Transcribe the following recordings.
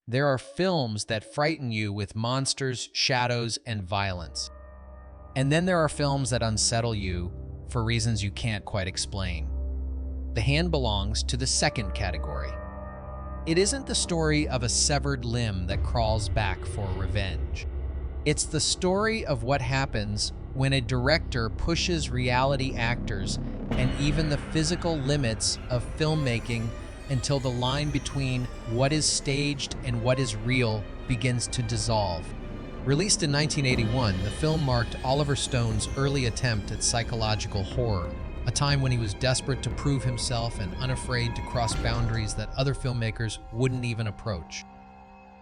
There are films that frighten you with monsters, shadows, and violence. And then there are films that unsettle you for reasons you can't quite explain. The Hand belongs to the second category. It isn't the story of a severed limb that crawls back for revenge. It's the story of what happens when a director pushes reality actors and even the physical limits of filmmaking until the line between what is staged and what is real begins to dissolve. Released in 1981, the film marked Oliver Stone's early attempt at psychological horror, a time when he was desperate to prove himself and unafraid to cross boundaries that other filmmakers wouldn't even approach.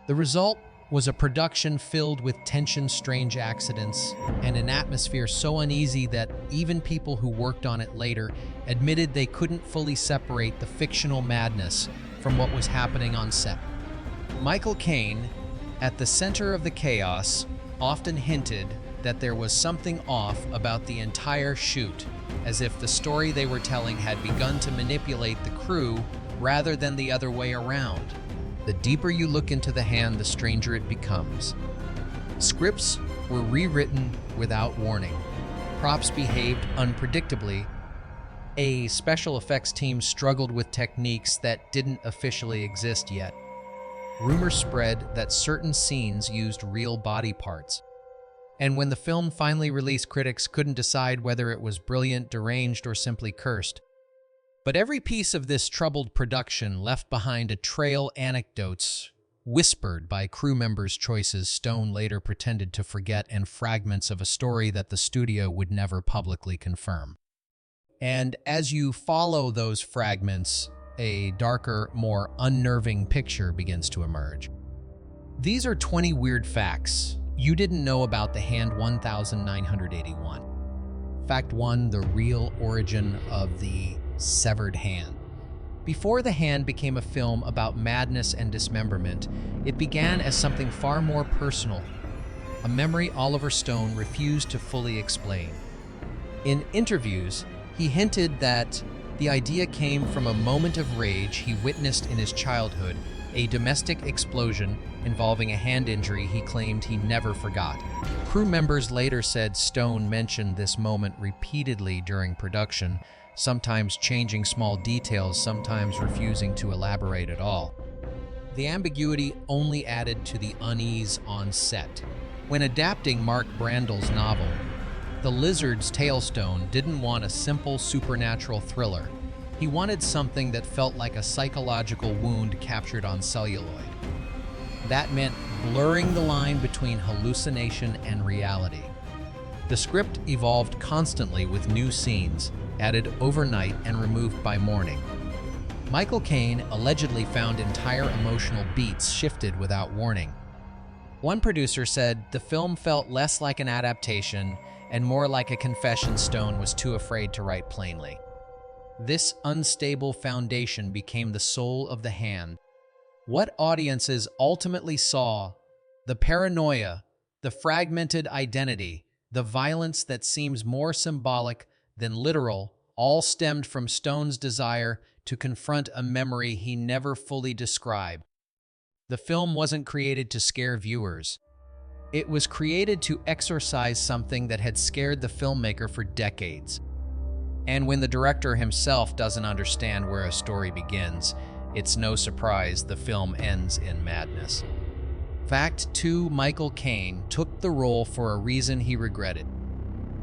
The result was a production filled with tension, strange accidents, and an atmosphere so uneasy that even people who worked on it later admitted they couldn't fully separate the fictional madness from what was happening on set. Michael Caine, at the center of the chaos, often hinted that there was something off about the entire shoot, as if the story they were telling had begun to manipulate the crew rather than the other way around. The deeper you look into The Hand, the stranger it becomes. Scripts were rewritten without warning. Props behaved unpredictably. A special effects team struggled with techniques that didn't officially exist yet. Rumors spread that certain scenes used real body parts. And when the film finally released, critics couldn't decide whether it was brilliant, deranged, or simply cursed. But every piece of this troubled production left behind a trail anecdotes whispered by crew members' choices Stone later pretended to forget and fragments of a story that the studio would never publicly confirm. And as you follow those fragments, a darker, more unnerving picture begins to emerge. These are 20 weird facts you didn't know about The Hand 1981. Fact 1, the real origin of the severed hand. Before The Hand became a film about madness and dismemberment, it began as something far more personal, a memory Oliver Stone refused to fully explain. In interviews, he hinted that the idea came from a moment of rage he witnessed in his childhood, a domestic explosion involving a hand injury he claimed he never forgot. Crew members later said Stone mentioned this moment repeatedly during production, sometimes changing small details, sometimes refusing to elaborate at all. The ambiguity only added to the unease on set. When adapting Mark Brandel's novel, The Lizard's Tail, Stone didn't want a simple supernatural thriller. He wanted something that felt like a psychological wound captured on celluloid. That meant blurring the line between hallucination and reality. The script evolved constantly with new scenes, added overnight and removed by morning. Michael Caine allegedly found entire emotional beats shifted without warning. One producer said the film felt less like an adaptation and more like a confession Stone was too afraid to write plainly. This unstable foundation became the soul of The Hand. What audiences ultimately saw, the paranoia, the fragmented identity, the violence that seems more symbolic than literal, all stemmed from Stone's desire to confront a memory he never fully described. The film wasn't created to scare viewers. It was created to exorcise something that had scared the filmmaker for decades. And when the director himself doesn't understand where a story begins, it's no surprise the film ends in madness. Fact 2, Michael Caine took the role for a reason he regretted.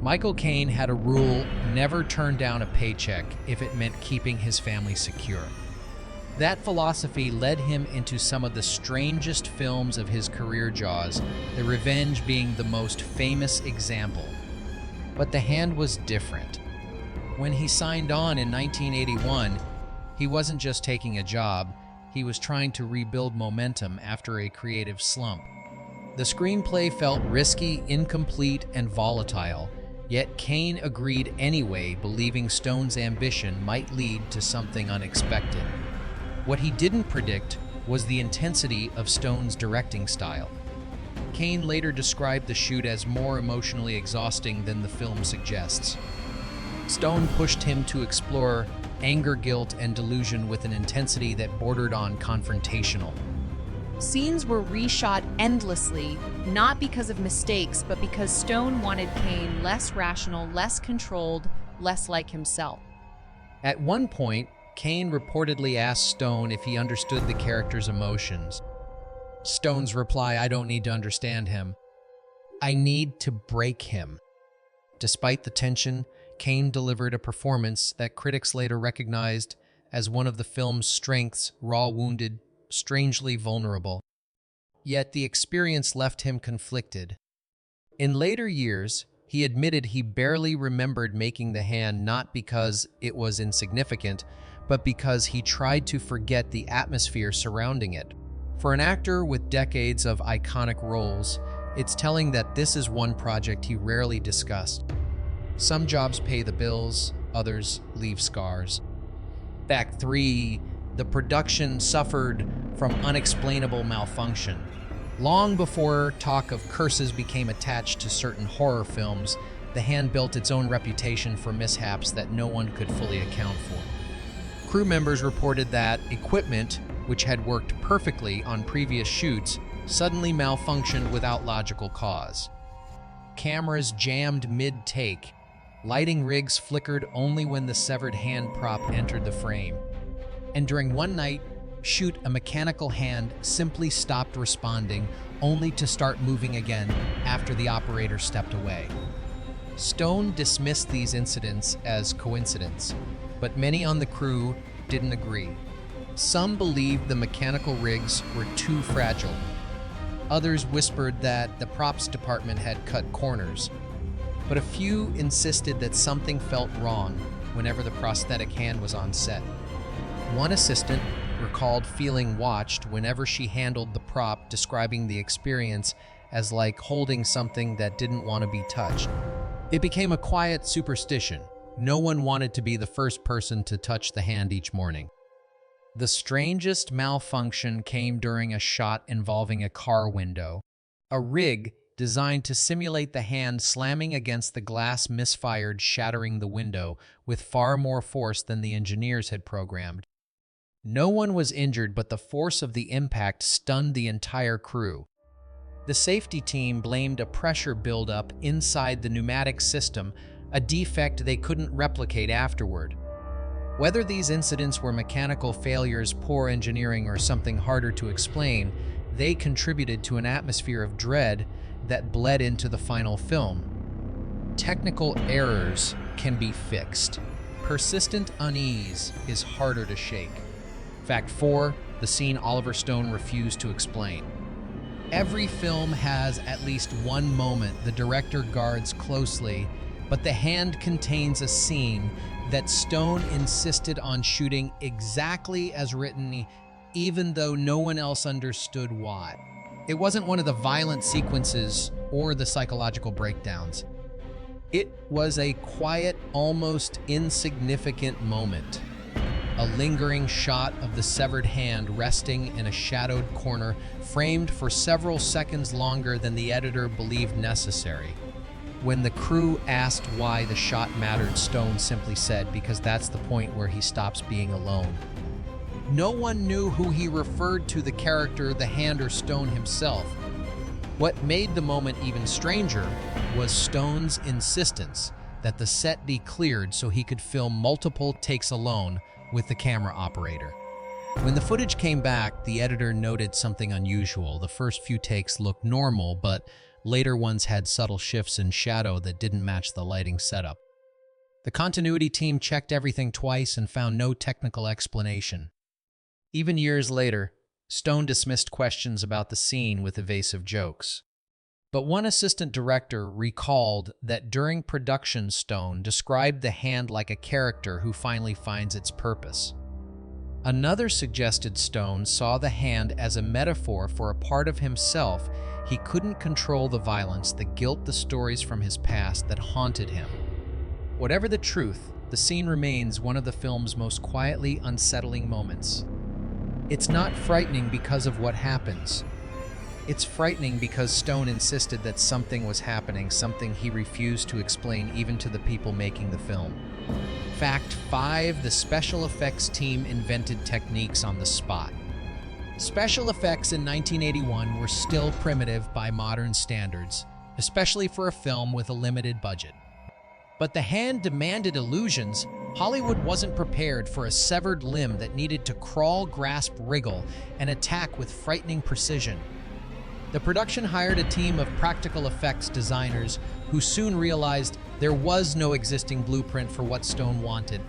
Michael Caine had a rule: never turn down a paycheck if it meant keeping his family secure. That philosophy led him into some of the strangest films of his career, Jaws, The Revenge being the most famous example. But The Hand was different. When he signed on in 1981, he wasn't just taking a job, he was trying to rebuild momentum after a creative slump. The screenplay felt risky, incomplete, and volatile, yet Caine agreed anyway, believing Stone's ambition might lead to something unexpected. What he didn't predict was the intensity of Stone's directing style. Caine later described the shoot as more emotionally exhausting than the film suggests. Stone pushed him to explore anger, guilt, and delusion with an intensity that bordered on confrontational. Scenes were reshot endlessly, not because of mistakes, but because Stone wanted Caine less rational, less controlled, less like himself. At one point, Caine reportedly asked Stone if he understood the character's emotions. Stone's reply, "I don't need to understand him. I need to break him." Despite the tension, Caine delivered a performance that critics later recognized as one of the film's strengths: raw, wounded, strangely vulnerable. Yet the experience left him conflicted. In later years, he admitted he barely remembered making the hand, not because it was insignificant, but because he tried to forget the atmosphere surrounding it. For an actor with decades of iconic roles, it's telling that this is one project he rarely discussed. Some jobs pay the bills, others leave scars. Fact 3. The production suffered from unexplainable malfunction. Long before talk of curses became attached to certain horror films, the hand built its own reputation for mishaps that no one could fully account for. Crew members reported that equipment, which had worked perfectly on previous shoots, suddenly malfunctioned without logical cause. Cameras jammed mid-take. Lighting rigs flickered only when the severed hand prop entered the frame. And during one night, shoot, a mechanical hand simply stopped responding, only to start moving again after the operator stepped away. Stone dismissed these incidents as coincidence, but many on the crew didn't agree. Some believed the mechanical rigs were too fragile. Others whispered that the props department had cut corners. But a few insisted that something felt wrong whenever the prosthetic hand was on set. One assistant recalled feeling watched whenever she handled the prop, describing the experience as like holding something that didn't want to be touched. It became a quiet superstition. No one wanted to be the first person to touch the hand each morning. The strangest malfunction came during a shot involving a car window. A rig designed to simulate the hand slamming against the glass misfired, shattering the window with far more force than the engineers had programmed. No one was injured, but the force of the impact stunned the entire crew. The safety team blamed a pressure buildup inside the pneumatic system, a defect they couldn't replicate afterward. Whether these incidents were mechanical failures, poor engineering, or something harder to explain, they contributed to an atmosphere of dread that bled into the final film. Technical errors can be fixed. Persistent unease is harder to shake. Fact 4. The scene Oliver Stone refused to explain. Every film has at least one moment the director guards closely, but The Hand contains a scene that Stone insisted on shooting exactly as written, even though no one else understood why. It wasn't one of the violent sequences or the psychological breakdowns. It was a quiet, almost insignificant moment. A lingering shot of the severed hand resting in a shadowed corner, framed for several seconds longer than the editor believed necessary. When the crew asked why the shot mattered, Stone simply said, "Because that's the point where he stops being alone." No one knew who he referred to, the character, the hand, or Stone himself. What made the moment even stranger was Stone's insistence that the set be cleared so he could film multiple takes alone with the camera operator. When the footage came back, the editor noted something unusual. The first few takes looked normal, but later ones had subtle shifts in shadow that didn't match the lighting setup. The continuity team checked everything twice and found no technical explanation. Even years later, Stone dismissed questions about the scene with evasive jokes. But one assistant director recalled that during production, Stone described the hand like a character who finally finds its purpose. Another suggested Stone saw the hand as a metaphor for a part of himself he couldn't control: the violence, the guilt, the stories from his past that haunted him. Whatever the truth, the scene remains one of the film's most quietly unsettling moments. It's not frightening because of what happens. It's frightening because Stone insisted that something was happening, something he refused to explain even to the people making the film. Fact 5. The special effects team invented techniques on the spot. Special effects in 1981 were still primitive by modern standards, especially for a film with a limited budget. But the hand demanded illusions. Hollywood wasn't prepared for a severed limb that needed to crawl, grasp, wriggle, and attack with frightening precision. The production hired a team of practical effects designers who soon realized there was no existing blueprint for what Stone wanted.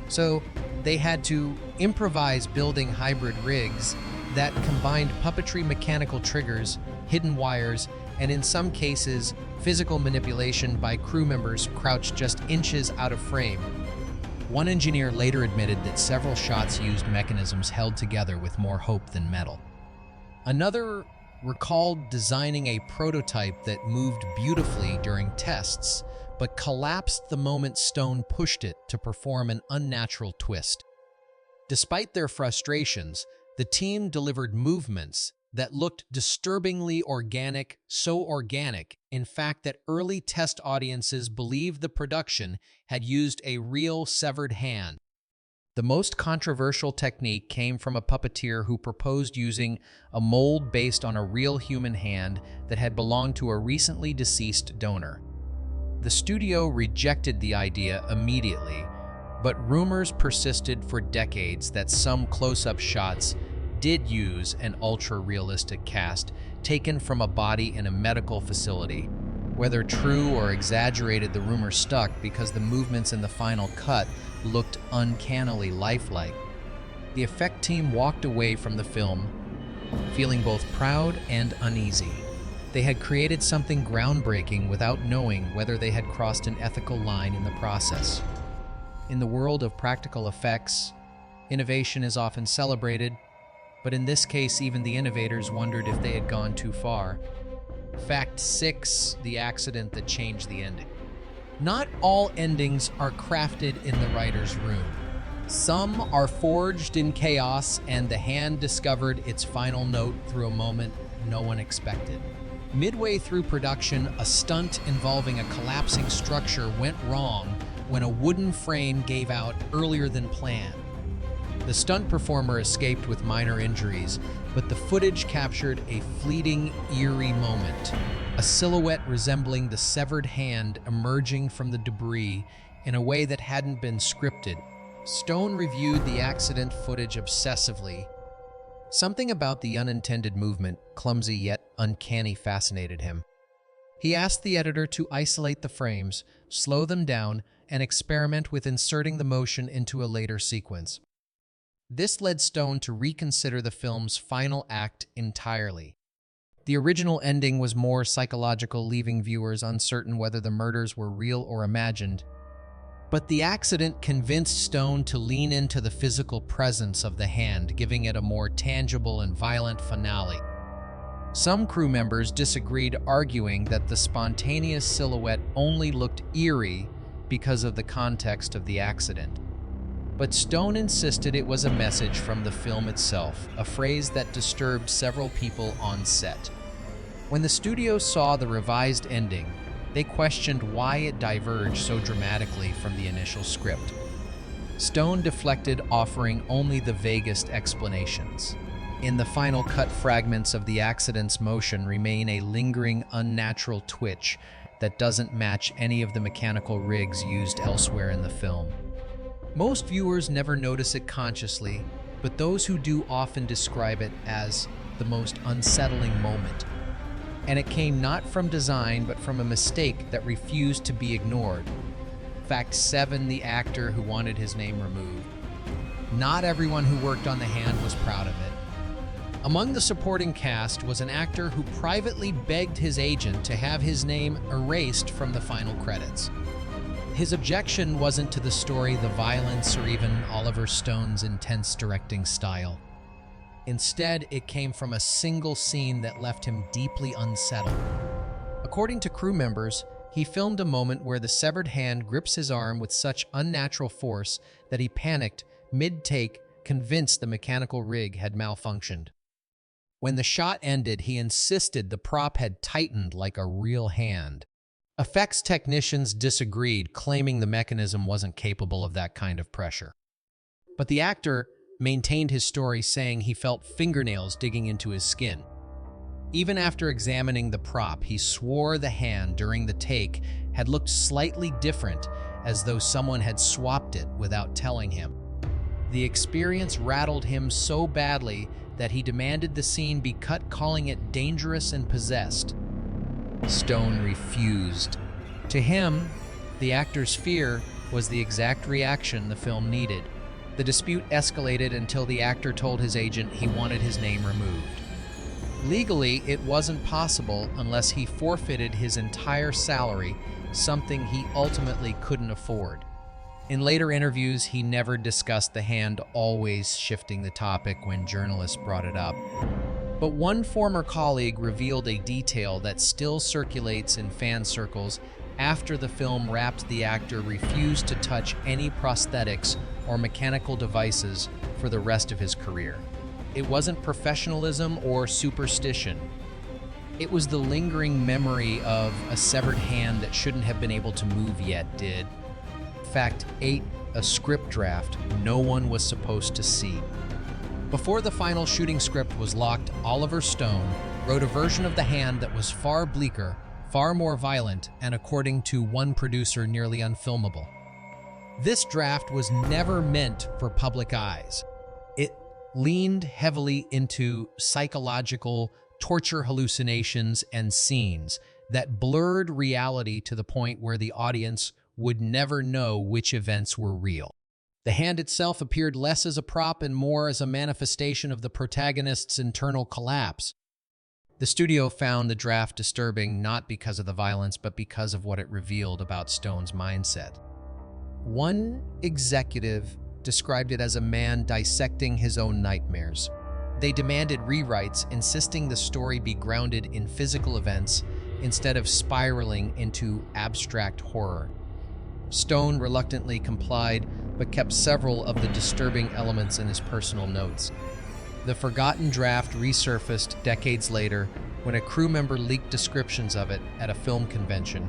So they had to improvise building hybrid rigs that combined puppetry, mechanical triggers, hidden wires, and in some cases, physical manipulation by crew members crouched just inches out of frame. One engineer later admitted that several shots used mechanisms held together with more hope than metal. Another recalled designing a prototype that moved beautifully during tests, but collapsed the moment Stone pushed it to perform an unnatural twist. Despite their frustrations, the team delivered movements that looked disturbingly organic, so organic, in fact, that early test audiences believed the production had used a real severed hand. The most controversial technique came from a puppeteer who proposed using a mold based on a real human hand that had belonged to a recently deceased donor. The studio rejected the idea immediately, but rumors persisted for decades that some close-up shots did use an ultra-realistic cast taken from a body in a medical facility. Whether true or exaggerated, the rumor stuck because the movements in the final cut looked uncannily lifelike. The effect team walked away from the film feeling both proud and uneasy. They had created something groundbreaking without knowing whether they had crossed an ethical line in the process. In the world of practical effects, innovation is often celebrated, but in this case, even the innovators wondered if they had gone too far. Fact 6, the accident that changed the ending. Not all endings are crafted in the writer's room. Some are forged in chaos, and the hand discovered its final note through a moment no one expected. Midway through production, a stunt involving a collapsing structure went wrong when a wooden frame gave out earlier than planned. The stunt performer escaped with minor injuries, but the footage captured a fleeting, eerie moment, a silhouette resembling the severed hand emerging from the debris in a way that hadn't been scripted. Stone reviewed the accident footage obsessively. Something about the unintended movement, clumsy yet uncanny, fascinated him. He asked the editor to isolate the frames, slow them down, and experiment with inserting the motion into a later sequence. This led Stone to reconsider the film's final act entirely. The original ending was more psychological, leaving viewers uncertain whether the murders were real or imagined. But the accident convinced Stone to lean into the physical presence of the hand, giving it a more tangible and violent finale. Some crew members disagreed, arguing that the spontaneous silhouette only looked eerie because of the context of the accident. But Stone insisted it was a message from the film itself, a phrase that disturbed several people on set. When the studio saw the revised ending, they questioned why it diverged so dramatically from the initial script. Stone deflected, offering only the vaguest explanations. In the final cut, fragments of the accident's motion remain a lingering, unnatural twitch that doesn't match any of the mechanical rigs used elsewhere in the film. Most viewers never notice it consciously, but those who do often describe it as the most unsettling moment. And it came not from design, but from a mistake that refused to be ignored. Fact 7, the actor who wanted his name removed. Not everyone who worked on the hand was proud of it. Among the supporting cast was an actor who privately begged his agent to have his name erased from the final credits. His objection wasn't to the story, the violence, or even Oliver Stone's intense directing style. Instead, it came from a single scene that left him deeply unsettled. According to crew members, he filmed a moment where the severed hand grips his arm with such unnatural force that he panicked mid-take, convinced the mechanical rig had malfunctioned. When the shot ended, he insisted the prop had tightened like a real hand. Effects technicians disagreed, claiming the mechanism wasn't capable of that kind of pressure. But the actor maintained his story, saying he felt fingernails digging into his skin. Even after examining the prop, he swore the hand during the take had looked slightly different, as though someone had swapped it without telling him. The experience rattled him so badly that he demanded the scene be cut, calling it dangerous and possessed. Stone refused. To him, the actor's fear was the exact reaction the film needed. The dispute escalated until the actor told his agent he wanted his name removed. Legally, it wasn't possible unless he forfeited his entire salary, something he ultimately couldn't afford. In later interviews, he never discussed the hand, always shifting the topic when journalists brought it up. But one former colleague revealed a detail that still circulates in fan circles. After the film wrapped, the actor refused to touch any prosthetics or mechanical devices for the rest of his career. It wasn't professionalism or superstition. It was the lingering memory of a severed hand that shouldn't have been able to move yet did. Fact 8, a script draft no one was supposed to see. Before the final shooting script was locked, Oliver Stone wrote a version of the hand that was far bleaker, far more violent, and according to one producer, nearly unfilmable. This draft was never meant for public eyes. It leaned heavily into psychological torture hallucinations and scenes that blurred reality to the point where the audience would never know which events were real. The hand itself appeared less as a prop and more as a manifestation of the protagonist's internal collapse. The studio found the draft disturbing not because of the violence, but because of what it revealed about Stone's mindset. One executive described it as a man dissecting his own nightmares. They demanded rewrites, insisting the story be grounded in physical events instead of spiraling into abstract horror. Stone reluctantly complied, but kept several of the disturbing elements in his personal notes. The forgotten draft resurfaced decades later when a crew member leaked descriptions of it at a film convention.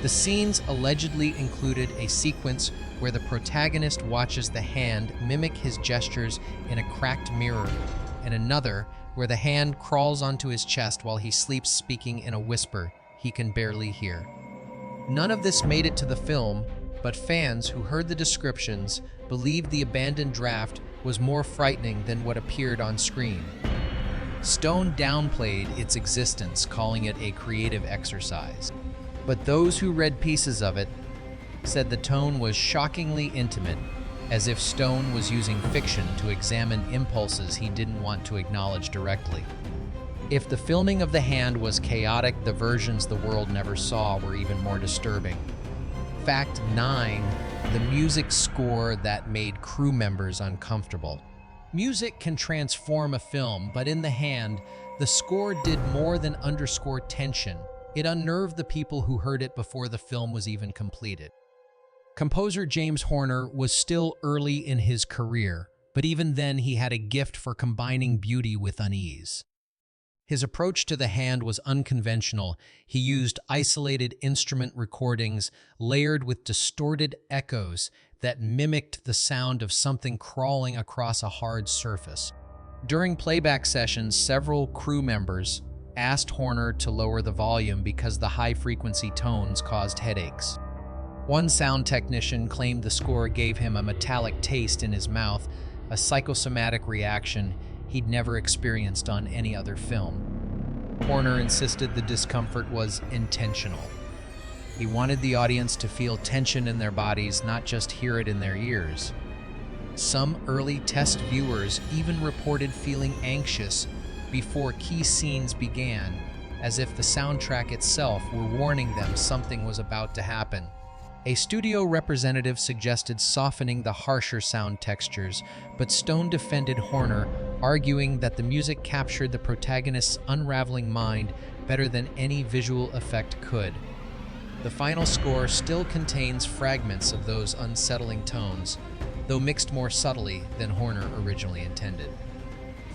The scenes allegedly included a sequence where the protagonist watches the hand mimic his gestures in a cracked mirror, and another where the hand crawls onto his chest while he sleeps, speaking in a whisper he can barely hear. None of this made it to the film, but fans who heard the descriptions believed the abandoned draft was more frightening than what appeared on screen. Stone downplayed its existence, calling it a creative exercise. But those who read pieces of it said the tone was shockingly intimate, as if Stone was using fiction to examine impulses he didn't want to acknowledge directly. If the filming of the hand was chaotic, the versions the world never saw were even more disturbing. Fact 9, the music score that made crew members uncomfortable. Music can transform a film, but in The Hand, the score did more than underscore tension. It unnerved the people who heard it before the film was even completed. Composer James Horner was still early in his career, but even then he had a gift for combining beauty with unease. His approach to The Hand was unconventional. He used isolated instrument recordings layered with distorted echoes that mimicked the sound of something crawling across a hard surface. During playback sessions, several crew members asked Horner to lower the volume because the high-frequency tones caused headaches. One sound technician claimed the score gave him a metallic taste in his mouth, a psychosomatic reaction he'd never experienced on any other film. Horner insisted the discomfort was intentional. He wanted the audience to feel tension in their bodies, not just hear it in their ears. Some early test viewers even reported feeling anxious before key scenes began, as if the soundtrack itself were warning them something was about to happen. A studio representative suggested softening the harsher sound textures, but Stone defended Horner, arguing that the music captured the protagonist's unraveling mind better than any visual effect could. The final score still contains fragments of those unsettling tones, though mixed more subtly than Horner originally intended.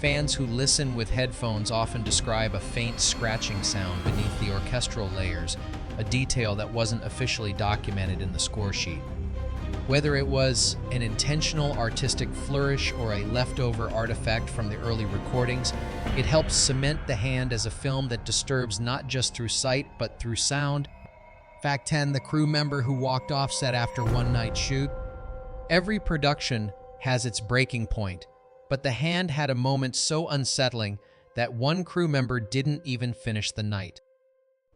Fans who listen with headphones often describe a faint scratching sound beneath the orchestral layers, a detail that wasn't officially documented in the score sheet. Whether it was an intentional artistic flourish or a leftover artifact from the early recordings, it helps cement the hand as a film that disturbs not just through sight, but through sound. Fact 10, the crew member who walked off set after one night shoot. Every production has its breaking point, but the hand had a moment so unsettling that one crew member didn't even finish the night.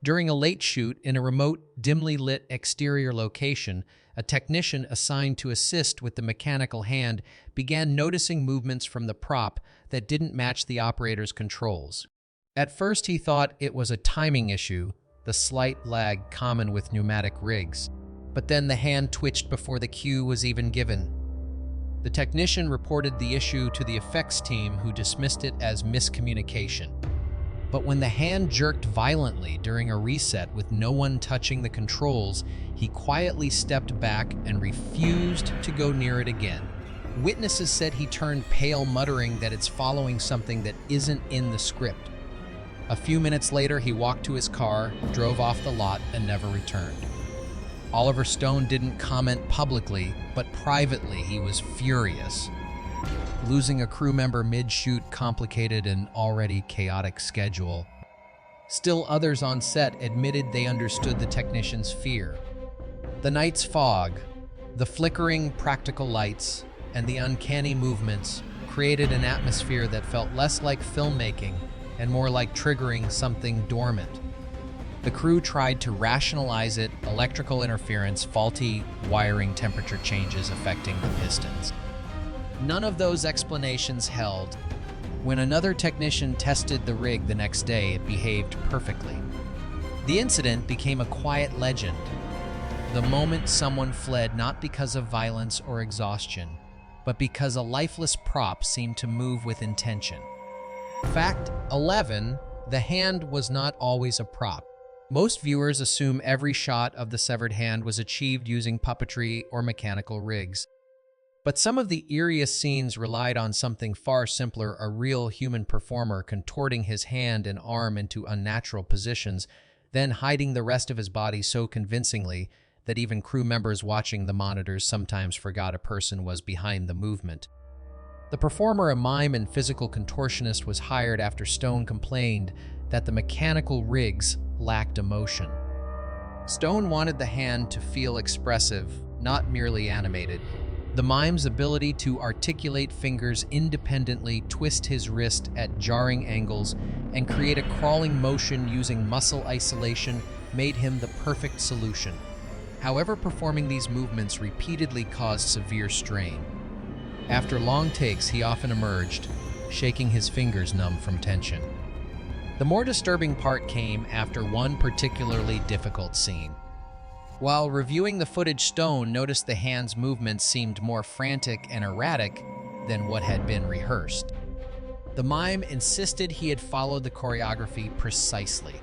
During a late shoot in a remote, dimly lit exterior location, a technician assigned to assist with the mechanical hand began noticing movements from the prop that didn't match the operator's controls. At first, he thought it was a timing issue, the slight lag common with pneumatic rigs. But then the hand twitched before the cue was even given. The technician reported the issue to the effects team, who dismissed it as miscommunication. But when the hand jerked violently during a reset with no one touching the controls, he quietly stepped back and refused to go near it again. Witnesses said he turned pale, muttering that it's following something that isn't in the script. A few minutes later, he walked to his car, drove off the lot, and never returned. Oliver Stone didn't comment publicly, but privately he was furious. Losing a crew member mid-shoot complicated an already chaotic schedule. Still, others on set admitted they understood the technician's fear. The night's fog, the flickering practical lights, and the uncanny movements created an atmosphere that felt less like filmmaking and more like triggering something dormant. The crew tried to rationalize it: electrical interference, faulty wiring, temperature changes affecting the pistons. None of those explanations held. When another technician tested the rig the next day, it behaved perfectly. The incident became a quiet legend. The moment someone fled not because of violence or exhaustion, but because a lifeless prop seemed to move with intention. Fact 11, the hand was not always a prop. Most viewers assume every shot of the severed hand was achieved using puppetry or mechanical rigs. But some of the eeriest scenes relied on something far simpler: a real human performer contorting his hand and arm into unnatural positions, then hiding the rest of his body so convincingly that even crew members watching the monitors sometimes forgot a person was behind the movement. The performer, a mime and physical contortionist, was hired after Stone complained that the mechanical rigs lacked emotion. Stone wanted the hand to feel expressive, not merely animated. The mime's ability to articulate fingers independently, twist his wrist at jarring angles, and create a crawling motion using muscle isolation made him the perfect solution. However, performing these movements repeatedly caused severe strain. After long takes, he often emerged, shaking his fingers numb from tension. The more disturbing part came after one particularly difficult scene. While reviewing the footage, Stone noticed the hand's movements seemed more frantic and erratic than what had been rehearsed. The mime insisted he had followed the choreography precisely,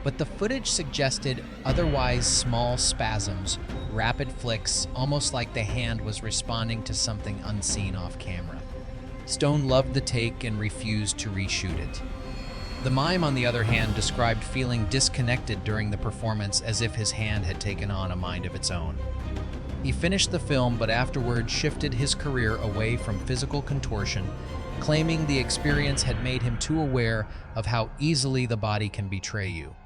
but the footage suggested otherwise: small spasms, rapid flicks, almost like the hand was responding to something unseen off camera. Stone loved the take and refused to reshoot it. The mime, on the other hand, described feeling disconnected during the performance, as if his hand had taken on a mind of its own. He finished the film, but afterward shifted his career away from physical contortion, claiming the experience had made him too aware of how easily the body can betray you.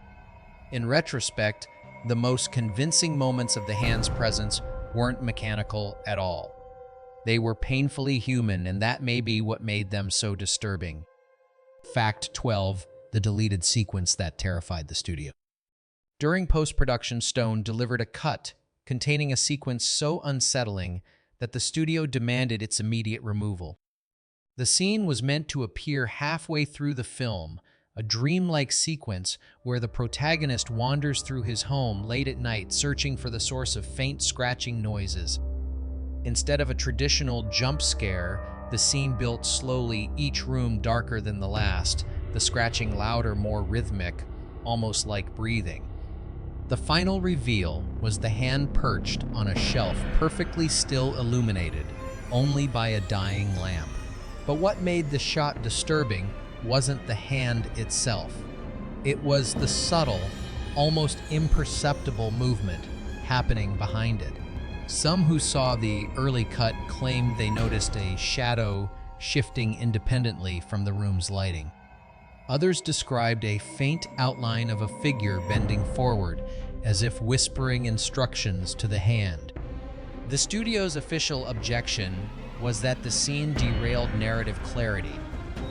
In retrospect, the most convincing moments of the hand's presence weren't mechanical at all. They were painfully human, and that may be what made them so disturbing. Fact 12, the deleted sequence that terrified the studio. During post-production, Stone delivered a cut containing a sequence so unsettling that the studio demanded its immediate removal. The scene was meant to appear halfway through the film, a dreamlike sequence where the protagonist wanders through his home late at night, searching for the source of faint scratching noises. Instead of a traditional jump scare, the scene built slowly, each room darker than the last, the scratching louder, more rhythmic, almost like breathing. The final reveal was the hand perched on a shelf, perfectly still, illuminated only by a dying lamp. But what made the shot disturbing wasn't the hand itself. It was the subtle, almost imperceptible movement happening behind it. Some who saw the early cut claimed they noticed a shadow shifting independently from the room's lighting. Others described a faint outline of a figure bending forward, as if whispering instructions to the hand. The studio's official objection was that the scene derailed narrative clarity.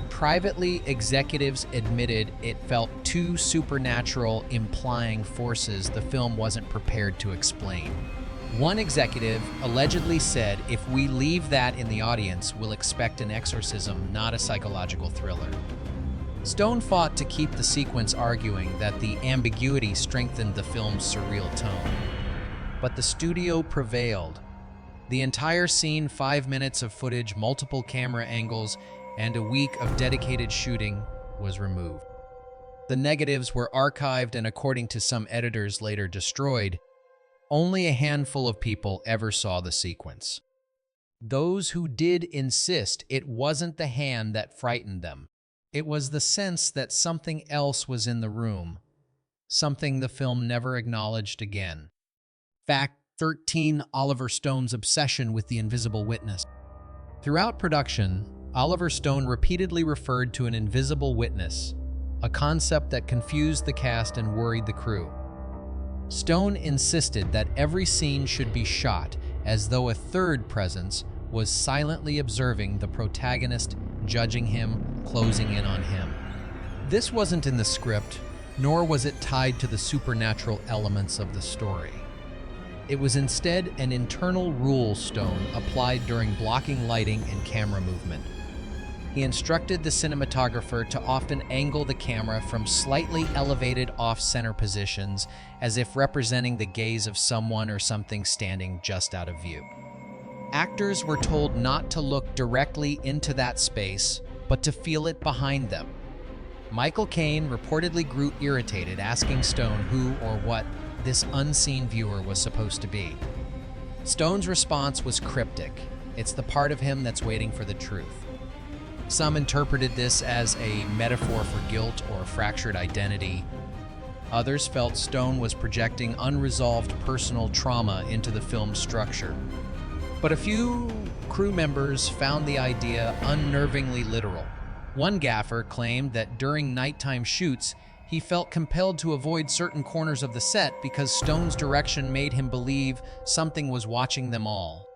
Privately, executives admitted it felt too supernatural, implying forces the film wasn't prepared to explain. One executive allegedly said, "If we leave that in the audience, we'll expect an exorcism, not a psychological thriller." Stone fought to keep the sequence, arguing that the ambiguity strengthened the film's surreal tone. But the studio prevailed. The entire scene, 5 minutes of footage, multiple camera angles, and a week of dedicated shooting, was removed. The negatives were archived and, according to some editors, later destroyed. Only a handful of people ever saw the sequence. Those who did insist it wasn't the hand that frightened them. It was the sense that something else was in the room, something the film never acknowledged again. Fact 13. Oliver Stone's obsession with the invisible witness. Throughout production, Oliver Stone repeatedly referred to an invisible witness, a concept that confused the cast and worried the crew. Stone insisted that every scene should be shot as though a third presence was silently observing the protagonist, judging him, closing in on him. This wasn't in the script, nor was it tied to the supernatural elements of the story. It was instead an internal rule Stone applied during blocking lighting and camera movement. He instructed the cinematographer to often angle the camera from slightly elevated off-center positions, as if representing the gaze of someone or something standing just out of view. Actors were told not to look directly into that space, but to feel it behind them. Michael Caine reportedly grew irritated, asking Stone who or what this unseen viewer was supposed to be. Stone's response was cryptic. "It's the part of him that's waiting for the truth." Some interpreted this as a metaphor for guilt or fractured identity. Others felt Stone was projecting unresolved personal trauma into the film's structure. But a few crew members found the idea unnervingly literal. One gaffer claimed that during nighttime shoots, he felt compelled to avoid certain corners of the set because Stone's direction made him believe something was watching them all.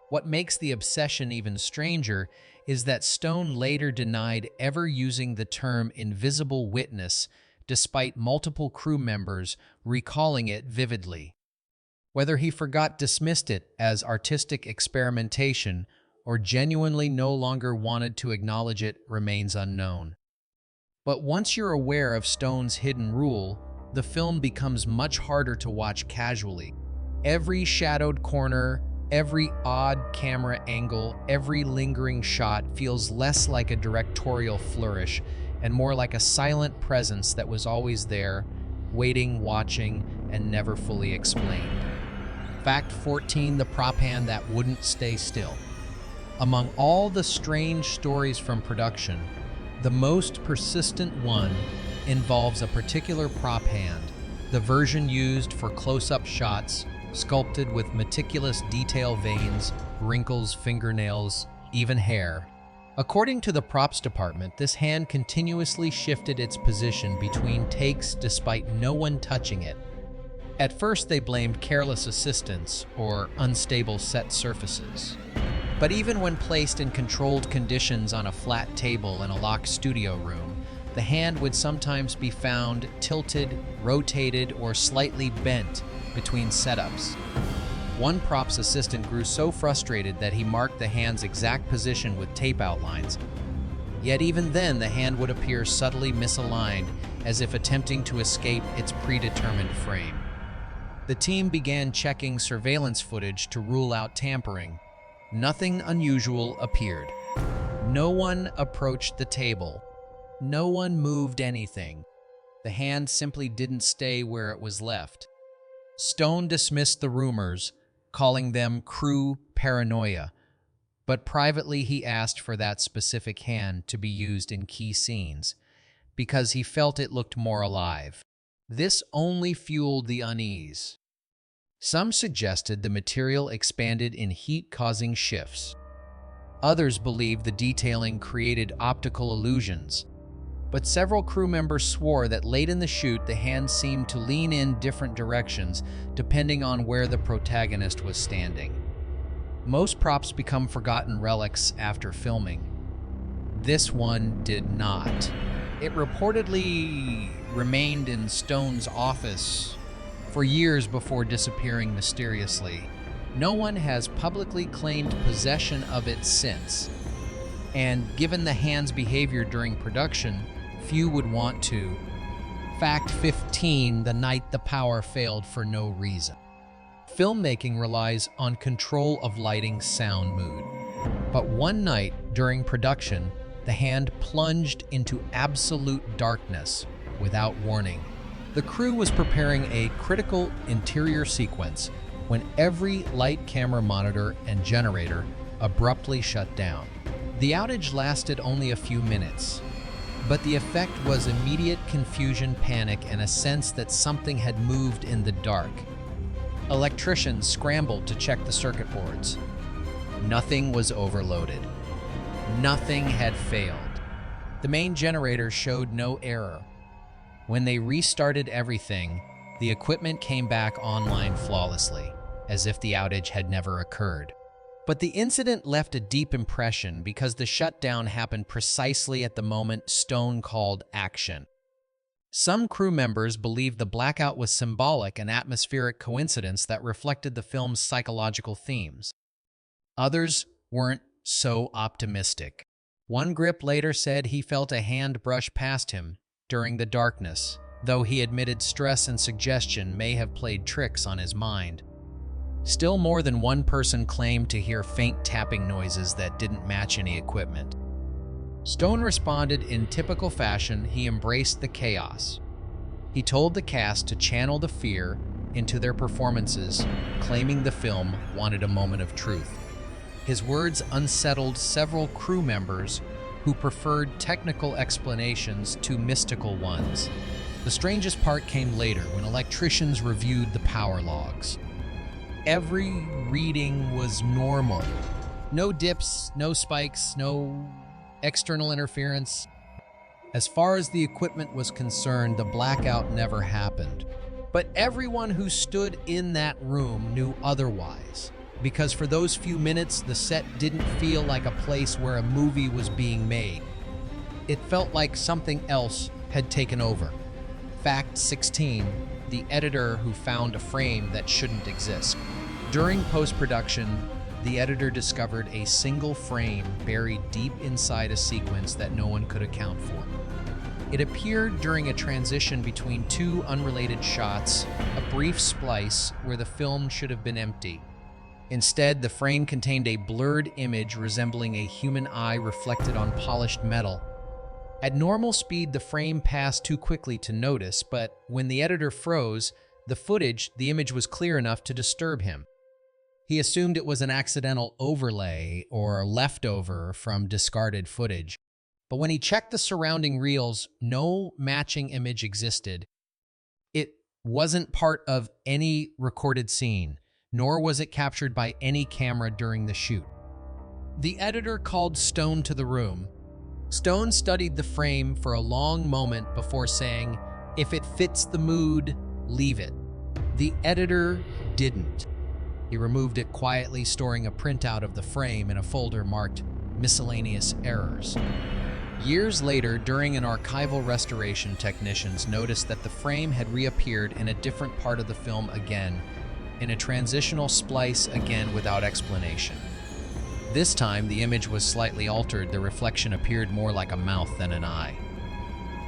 What makes the obsession even stranger is that Stone later denied ever using the term invisible witness, despite multiple crew members recalling it vividly. Whether he dismissed it as artistic experimentation or genuinely no longer wanted to acknowledge it remains unknown. But once you're aware of Stone's hidden rule, the film becomes much harder to watch casually. Every shadowed corner, every odd camera angle, every lingering shot feels less like a directorial flourish and more like a silent presence that was always there, waiting, watching, and never fully explained. Fact 14. The prop hand that wouldn't stay still. Among all the strange stories from production, the most persistent one involves a particular prop hand, the version used for close-up shots, sculpted with meticulous detail, veins, wrinkles, fingernails, even hair. According to the props department, this hand continuously shifted its position between takes despite no one touching it. At first, they blamed careless assistance or unstable set surfaces. But even when placed in controlled conditions on a flat table in a locked studio room, the hand would sometimes be found tilted, rotated, or slightly bent between setups. One props assistant grew so frustrated that he marked the hand's exact position with tape outlines. Yet even then, the hand would appear subtly misaligned, as if attempting to escape its predetermined frame. The team began checking surveillance footage to rule out tampering. Nothing unusual appeared. No one approached the table. No one moved anything. The hand simply didn't stay where it was left. Stone dismissed the rumors, calling them crew paranoia, but privately he asked for that specific hand to be used in key scenes because he felt it looked more alive. This only fueled the unease. Some suggested the material expanded in heat-causing shifts. Others believed the detailing created optical illusions. But several crew members swore that late in the shoot, the hand seemed to lean in different directions depending on where the protagonist was standing. Most props become forgotten relics after filming. This one did not. It reportedly remained in Stone's office for years before disappearing mysteriously. No one has publicly claimed possession of it since, and given the hand's behavior during production, few would want to. Fact 15, the night the power failed for no reason. Filmmaking relies on control of lighting, sound, mood. But one night during production, the hand plunged into absolute darkness without warning. The crew was preparing a critical interior sequence when every light, camera, monitor, and generator abruptly shut down. The outage lasted only a few minutes, but the effect was immediate confusion, panic, and a sense that something had moved in the dark. Electricians scrambled to check the circuit boards. Nothing was overloaded. Nothing had failed. The main generator showed no error. When they restarted everything, the equipment came back online flawlessly, as if the outage had never occurred. But the incident left a deep impression because the shutdown happened precisely at the moment Stone called action. Some crew members believed the blackout was symbolic, an atmospheric coincidence that reflected the film's psychological themes. Others weren't so optimistic. One grip later said he felt a hand brush past him during the darkness, though he admitted stress and suggestion may have played tricks on his mind. Still, more than one person claimed to hear faint tapping noises that didn't match any equipment. Stone responded in typical fashion. He embraced the chaos. He told the cast to channel the fear into their performances, claiming the film wanted a moment of truth. His words unsettled several crew members who preferred technical explanations to mystical ones. The strangest part came later when electricians reviewed the power logs. Every reading was normal. No dips, no spikes, no external interference. As far as the equipment was concerned, the blackout never happened. But everyone who stood in that room knew otherwise, because for those few minutes, the set didn't feel like a place where a movie was being made. It felt like something else had taken over. Fact 16, the editor who found a frame that shouldn't exist. During post-production, the editor discovered a single frame buried deep inside a sequence that no one could account for. It appeared during a transition between two unrelated shots, a brief splice where the film should have been empty. Instead, the frame contained a blurred image resembling a human eye reflected on polished metal. At normal speed, the frame passed too quickly to notice, but when the editor froze the image was clear enough to disturb him. He assumed it was an accidental overlay or leftover from discarded footage. But when he checked the surrounding reels, no matching image existed. It wasn't part of any recorded scene, nor was it captured by any camera during the shoot. The editor called Stone to the room. Stone studied the frame for a long moment before saying, "If it fits the mood, leave it." The editor didn't. He removed it quietly, storing a printout of the frame in a folder marked Miscellaneous Errors. Years later, during an archival restoration, technicians noticed that the frame had reappeared in a different part of the film again, in a transitional splice again without explanation. This time, the image was slightly altered. The reflection appeared more like a mouth than an eye.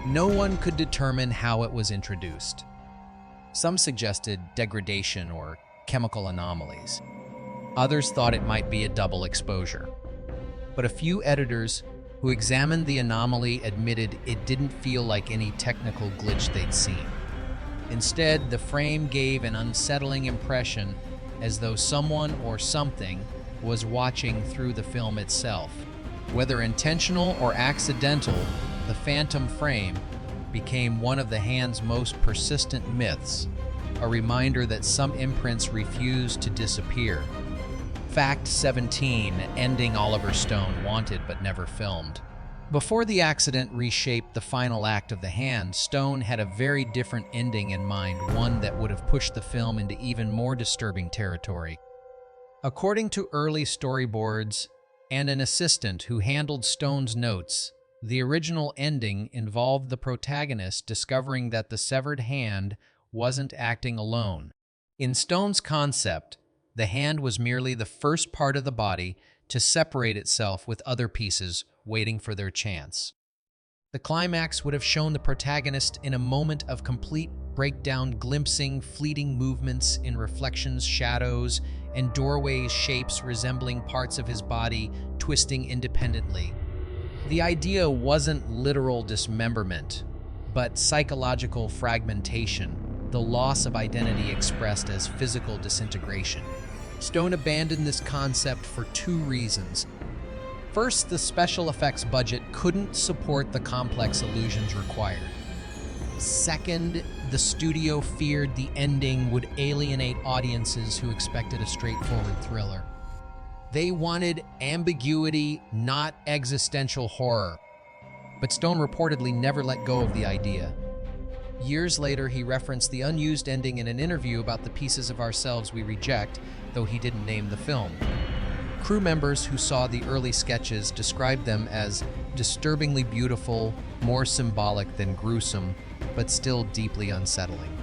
No one could determine how it was introduced. Some suggested degradation or chemical anomalies. Others thought it might be a double exposure. But a few editors who examined the anomaly admitted it didn't feel like any technical glitch they'd seen. Instead, the frame gave an unsettling impression, as though someone or something was watching through the film itself. Whether intentional or accidental, the phantom frame became one of the hand's most persistent myths. a reminder that some imprints refuse to disappear. Fact 17, ending Oliver Stone wanted but never filmed. Before the accident reshaped the final act of The Hand, Stone had a very different ending in mind, one that would have pushed the film into even more disturbing territory. According to early storyboards and an assistant who handled Stone's notes, the original ending involved the protagonist discovering that the severed hand wasn't acting alone. In Stone's concept, the hand was merely the first part of the body to separate itself with other pieces, waiting for their chance. The climax would have shown the protagonist in a moment of complete breakdown, glimpsing fleeting movements in reflections, shadows, and doorways, shapes resembling parts of his body twisting independently. The idea wasn't literal dismemberment, but psychological fragmentation, the loss of identity expressed as physical disintegration. Stone abandoned this concept for two reasons. First, the special effects budget couldn't support the complex illusions required. Second, the studio feared the ending would alienate audiences who expected a straightforward thriller. They wanted ambiguity, not existential horror. But Stone reportedly never let go of the idea. Years later, he referenced the unused ending in an interview about the pieces of ourselves we reject, though he didn't name the film. Crew members who saw the early sketches described them as disturbingly beautiful, more symbolic than gruesome, but still deeply unsettling.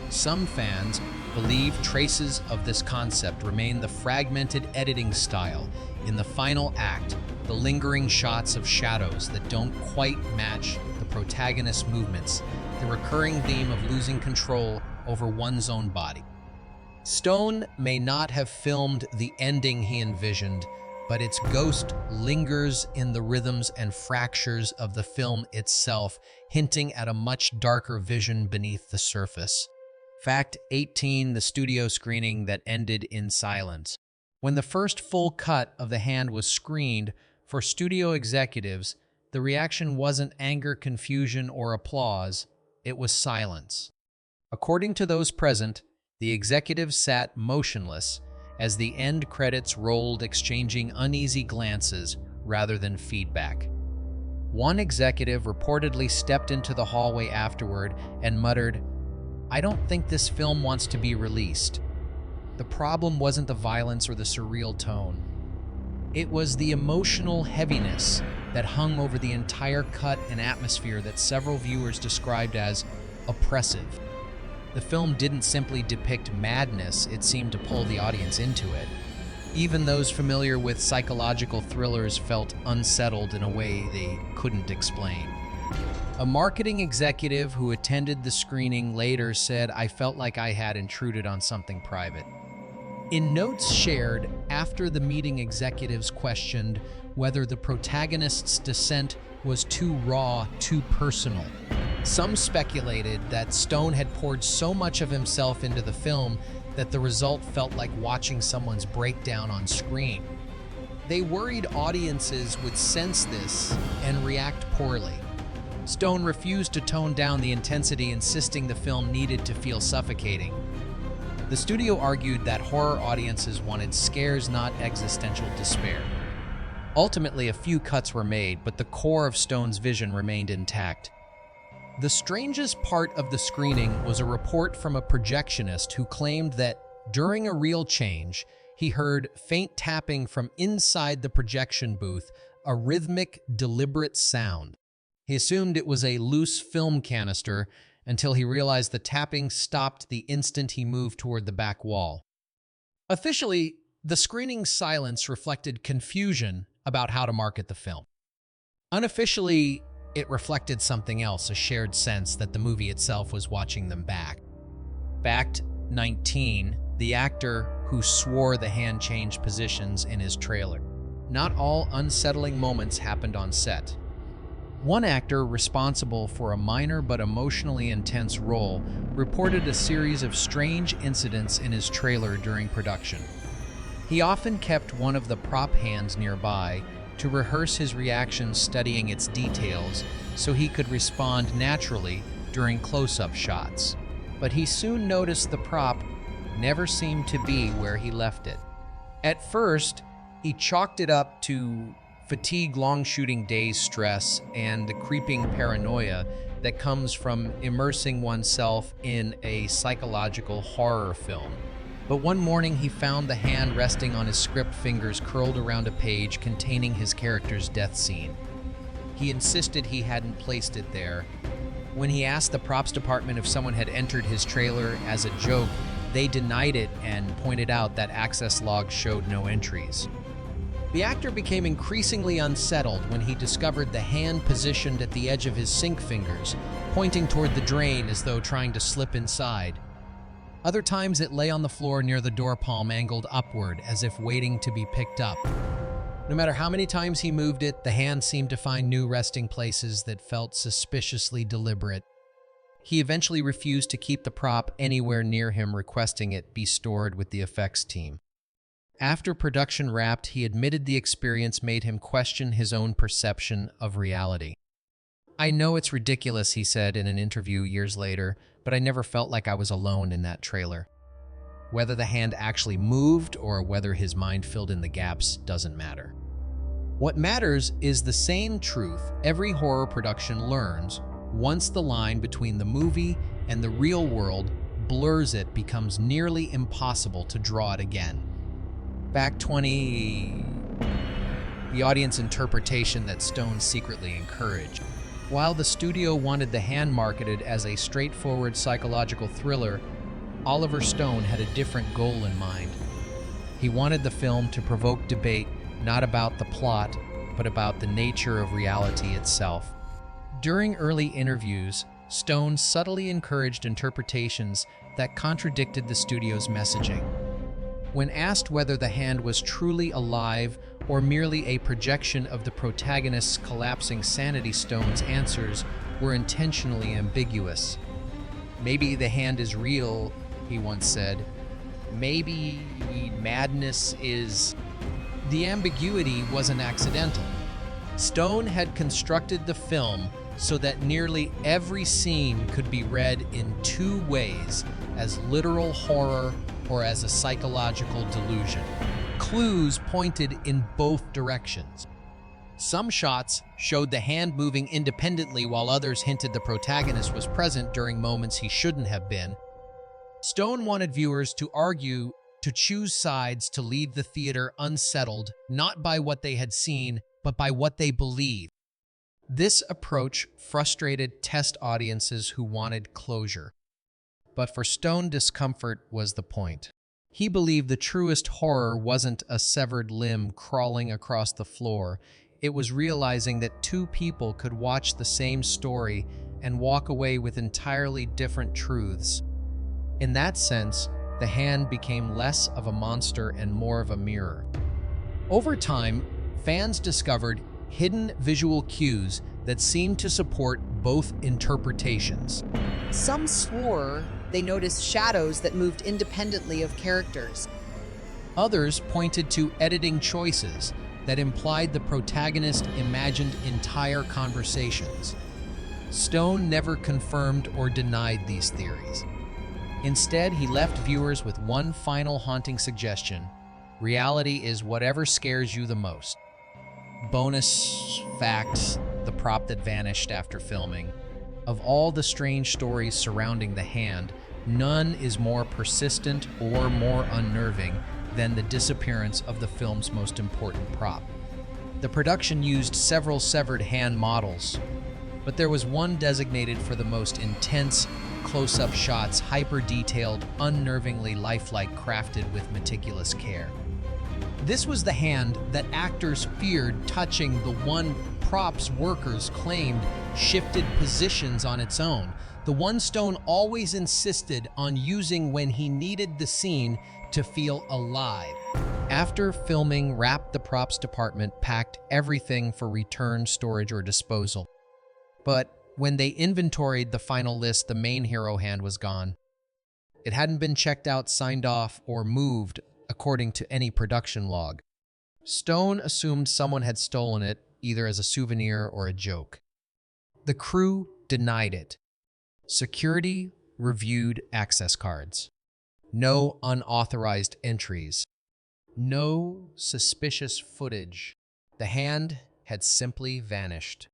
Some fans believe traces of this concept remain: the fragmented editing style in the final act, the lingering shots of shadows that don't quite match the protagonist's movements, the recurring theme of losing control over one's own body. Stone may not have filmed the ending he envisioned, but its ghost lingers in the rhythms and fractures of the film itself, hinting at a much darker vision beneath the surface. Fact 18, the studio screening that ended in silence. When the first full cut of The Hand was screened for studio executives, the reaction wasn't anger, confusion, or applause. It was silence. According to those present, the executives sat motionless as the end credits rolled, exchanging uneasy glances rather than feedback. One executive reportedly stepped into the hallway afterward and muttered, "I don't think this film wants to be released." The problem wasn't the violence or the surreal tone. It was the emotional heaviness that hung over the entire cut and atmosphere that several viewers described as oppressive. The film didn't simply depict madness, it seemed to pull the audience into it. Even those familiar with psychological thrillers felt unsettled in a way they couldn't explain. A marketing executive who attended the screening later said, "I felt like I had intruded on something private." In notes shared after the meeting, executives questioned whether the protagonist's descent was too raw, too personal. Some speculated that Stone had poured so much of himself into the film that the result felt like watching someone's breakdown on screen. They worried audiences would sense this and react poorly. Stone refused to tone down the intensity, insisting the film needed to feel suffocating. The studio argued that horror audiences wanted scares, not existential despair. Ultimately, a few cuts were made, but the core of Stone's vision remained intact. The strangest part of the screening was a report from a projectionist who claimed that during a reel change, he heard faint tapping from inside the projection booth, a rhythmic, deliberate sound. He assumed it was a loose film canister until he realized the tapping stopped the instant he moved toward the back wall. Officially, the screening's silence reflected confusion about how to market the film. Unofficially, it reflected something else, a shared sense that the movie itself was watching them back. Fact 19, the actor who swore The Hand changed positions in his trailer. Not all unsettling moments happened on set. One actor responsible for a minor but emotionally intense role reported a series of strange incidents in his trailer during production. He often kept one of the prop hands nearby to rehearse his reactions, studying its details so he could respond naturally during close-up shots. but he soon noticed the prop never seemed to be where he left it. At first, he chalked it up to fatigue, long shooting days, stress, and the creeping paranoia that comes from immersing oneself in a psychological horror film. But one morning he found the hand resting on his script, fingers curled around a page containing his character's death scene. He insisted he hadn't placed it there. When he asked the props department if someone had entered his trailer as a joke, they denied it and pointed out that access logs showed no entries. The actor became increasingly unsettled when he discovered the hand positioned at the edge of his sink fingers, pointing toward the drain as though trying to slip inside. Other times it lay on the floor near the door palm, angled upward as if waiting to be picked up. No matter how many times he moved it, the hand seemed to find new resting places that felt suspiciously deliberate. He eventually refused to keep the prop anywhere near him, requesting it be stored with the effects team. After production wrapped, he admitted the experience made him question his own perception of reality. "I know it's ridiculous," he said in an interview years later, "but I never felt like I was alone in that trailer." Whether the hand actually moved or whether his mind filled in the gaps doesn't matter. What matters is the same truth every horror production learns: once the line between the movie and the real world blurs, it becomes nearly impossible to draw it again. Fact 20. The audience interpretation that Stone secretly encouraged. While the studio wanted the hand marketed as a straightforward psychological thriller, Oliver Stone had a different goal in mind. He wanted the film to provoke debate not about the plot, but about the nature of reality itself. During early interviews, Stone subtly encouraged interpretations that contradicted the studio's messaging. When asked whether the hand was truly alive or merely a projection of the protagonist's collapsing sanity, Stone's answers were intentionally ambiguous. "Maybe the hand is real," he once said. "Maybe madness is..." The ambiguity wasn't accidental. Stone had constructed the film so that nearly every scene could be read in two ways: as literal horror or as a psychological delusion. Clues pointed in both directions. Some shots showed the hand moving independently, while others hinted the protagonist was present during moments he shouldn't have been. Stone wanted viewers to argue, to choose sides, to leave the theater unsettled, not by what they had seen, but by what they believed. This approach frustrated test audiences who wanted closure. But for Stone, discomfort was the point. He believed the truest horror wasn't a severed limb crawling across the floor. It was realizing that two people could watch the same story and walk away with entirely different truths. In that sense, the hand became less of a monster and more of a mirror. Over time, fans discovered hidden visual cues that seemed to support both interpretations. Some swore they noticed shadows that moved independently of characters. Others pointed to editing choices that implied the protagonist imagined entire conversations. Stone never confirmed or denied these theories. Instead, he left viewers with one final haunting suggestion: reality is whatever scares you the most. Bonus fact: the prop that vanished after filming. Of all the strange stories surrounding the hand, none is more persistent or more unnerving than the disappearance of the film's most important prop. The production used several severed hand models, but there was one designated for the most intense close-up shots, hyper-detailed, unnervingly lifelike, crafted with meticulous care. This was the hand that actors feared touching, the one props workers claimed shifted positions on its own, the one Stone always insisted on using when he needed the scene to feel alive. After filming wrapped, the props department packed everything for return, storage, or disposal. But when they inventoried the final list, the main hero hand was gone. It hadn't been checked out, signed off, or moved according to any production log. Stone assumed someone had stolen it, either as a souvenir or a joke. The crew denied it. Security reviewed access cards. No unauthorized entries. No suspicious footage. The hand had simply vanished.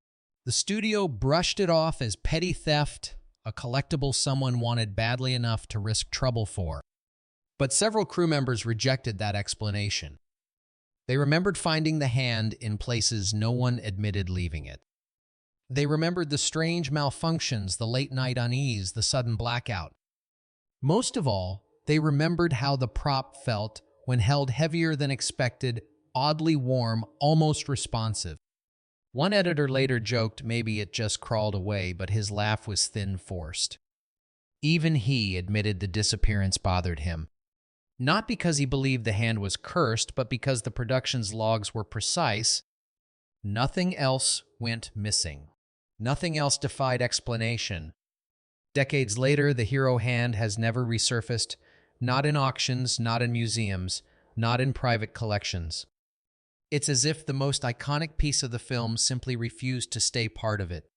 The studio brushed it off as petty theft, a collectible someone wanted badly enough to risk trouble for. But several crew members rejected that explanation. They remembered finding the hand in places no one admitted leaving it. They remembered the strange malfunctions, the late-night unease, the sudden blackout. Most of all, they remembered how the prop felt when held heavier than expected, oddly warm, almost responsive. One editor later joked maybe it just crawled away, but his laugh was thin-forced. Even he admitted the disappearance bothered him. Not because he believed the hand was cursed, but because the production's logs were precise. Nothing else went missing. Nothing else defied explanation. Decades later, the hero hand has never resurfaced, not in auctions, not in museums, not in private collections. It's as if the most iconic piece of the film simply refused to stay part of it.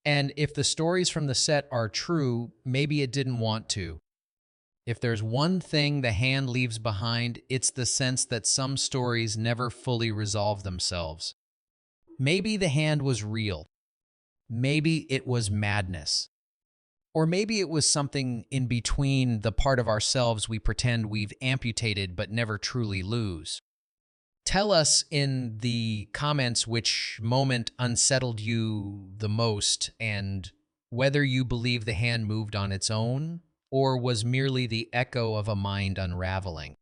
And if the stories from the set are true, maybe it didn't want to. If there's one thing the hand leaves behind, it's the sense that some stories never fully resolve themselves. Maybe the hand was real. Maybe it was madness. Or maybe it was something in between, the part of ourselves we pretend we've amputated but never truly lose. Tell us in the comments which moment unsettled you the most and whether you believe the hand moved on its own or was merely the echo of a mind unraveling.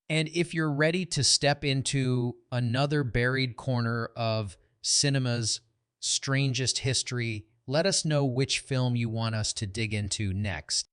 And if you're ready to step into another buried corner of cinema's strangest history, let us know which film you want us to dig into next.